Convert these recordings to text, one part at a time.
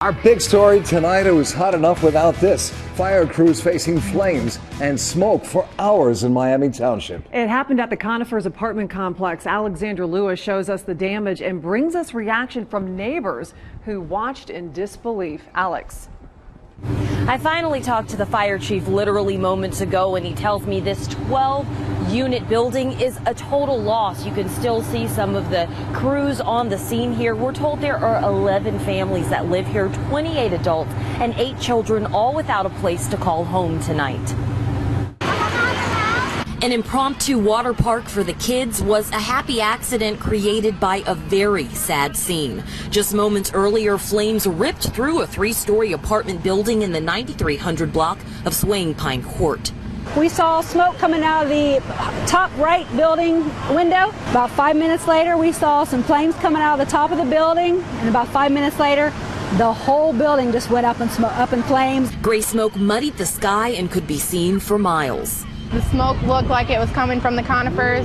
Our big story tonight, it was hot enough without this. Fire crews facing flames and smoke for hours in Miami Township. It happened at the Conifers apartment complex. Alexandra Lewis shows us the damage and brings us reaction from neighbors who watched in disbelief. Alex. I finally talked to the fire chief literally moments ago, and he tells me this 12-unit building is a total loss. You can still see some of the crews on the scene here. We're told there are 11 families that live here, 28 adults and 8 children, all without a place to call home tonight. An impromptu water park for the kids was a happy accident created by a very sad scene. Just moments earlier, flames ripped through a 3-story apartment building in the 9300 block of Swaying Pine Court. We saw smoke coming out of the top right building window. About 5 minutes later, we saw some flames coming out of the top of the building, and about 5 minutes later, the whole building just went up in flames. Gray smoke muddied the sky and could be seen for miles. The smoke looked like it was coming from the Conifers.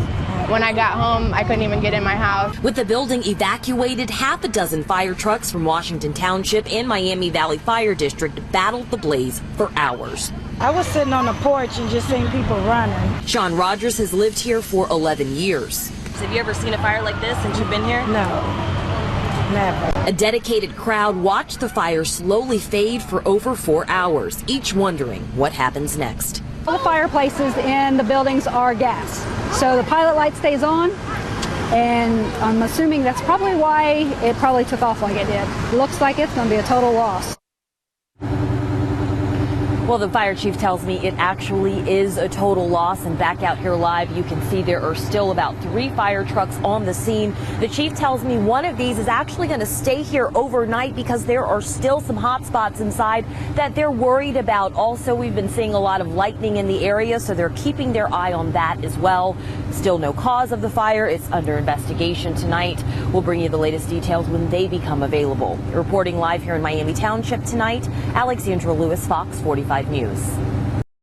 When I got home, I couldn't even get in my house. With the building evacuated, half a dozen fire trucks from Washington Township and Miami Valley Fire District battled the blaze for hours. I was sitting on the porch and just seeing people running. Sean Rogers has lived here for 11 years. Have you ever seen a fire like this since you've been here? No, never. A dedicated crowd watched the fire slowly fade for over 4 hours, each wondering what happens next. All the fireplaces in the buildings are gas, so the pilot light stays on, and I'm assuming that's probably why it probably took off like it did. Looks like it's going to be a total loss. Well, the fire chief tells me it actually is a total loss, and back out here live, you can see there are still about 3 fire trucks on the scene. The chief tells me one of these is actually going to stay here overnight because there are still some hot spots inside that they're worried about. Also, we've been seeing a lot of lightning in the area, so they're keeping their eye on that as well. Still no cause of the fire. It's under investigation tonight. We'll bring you the latest details when they become available. Reporting live here in Miami Township tonight, Alexandra Lewis, Fox 45 News.